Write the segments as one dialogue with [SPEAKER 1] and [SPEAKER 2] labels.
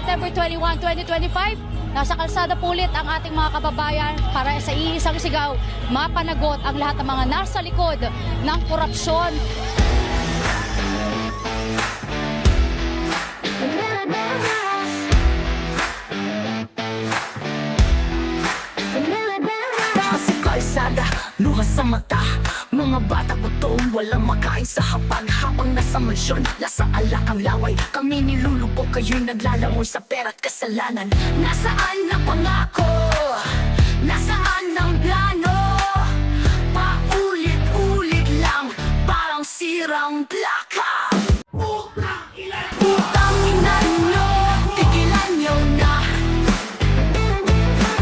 [SPEAKER 1] September 21, 2025, nasa kalsada po ulit ang ating mga kababayan para sa iisang sigaw, mapanagot ang lahat ng mga nasa likod ng korupsyon.
[SPEAKER 2] Sa kalsada, luha sa mata, mga bata gutom, walang makain sa hapag. Habang nasa mansyon, nasa alak ang laway, kami nilulupo, kayo'y naglalangoy sa pera't kasalanan. Nasaan ang pangako? Nasaan ang plano? Paulit-ulit lang, parang sirang plaka. Putang ina nyo, tigilan nyo na.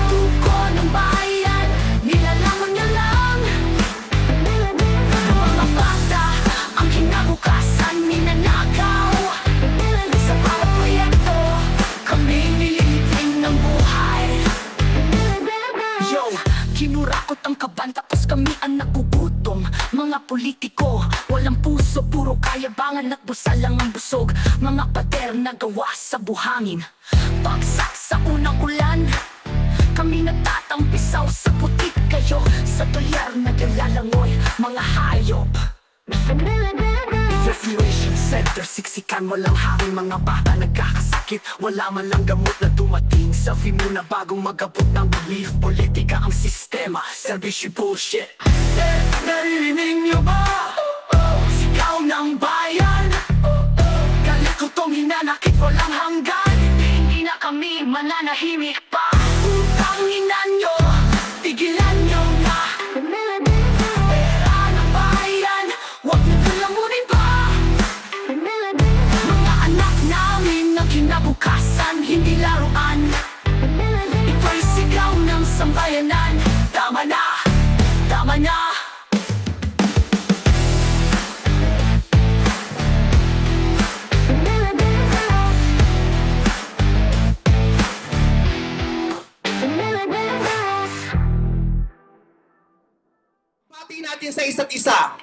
[SPEAKER 2] Tuko ng bayan, nilalamon nyo lang. Mga bata, ang kinabukasan ninanakaw. Sa bawat proyekto, kami nililiting ng buhay. Yo, kinurakot ang kaban tapos kami ang nagugutom. Mga politiko, walang puso, puro kayabangan at busal lang ang busog. Mga pader na gawa sa buhangin, bagsak sa unang ulan. Kami nagtatampisaw sa putik, kayo sa dolyar na naglalangoy, mga hayop. Evacuation center, siksikan, walang hangin, mga bata nagkakasakit. Wala man lang gamot na dumating. Selfie muna bagong magabot ng relief. Politika ang sistema, servisyo bullshit. Naririnig niyo ba? Sigaw ng bayan. Galit ko tong hinanakit, walang hanggan. Hindi na kami mananahimik pa. Putang ina nyo, tigilan nyo na. Pera ng bayan, huwag nyo lamunin pa. Mga anak namin na kinabukasan, hindi laruan. Ito'y sigaw ng sambayanan. Tama na, tama na.
[SPEAKER 3] Pati natin sa isa't isa.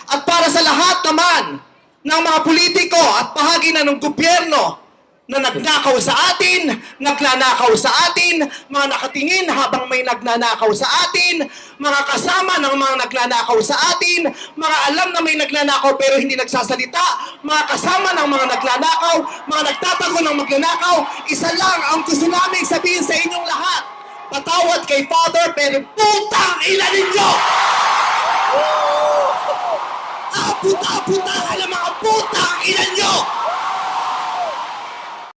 [SPEAKER 3] At para sa lahat naman ng mga politiko at bahagi na ng gobyerno na nagnakaw sa atin, nagnanakaw sa atin, mga nakatingin habang may nagnanakaw sa atin, mga kasama ng mga nagnanakaw sa atin, mga alam na may nagnanakaw pero hindi nagsasalita, mga kasama ng mga nagnanakaw, mga nagtatago ng magnanakaw, isa lang ang gusto namin sabihin sa inyong lahat. Patawad kay Father pero putang ina ninyo! Abot-abot na alam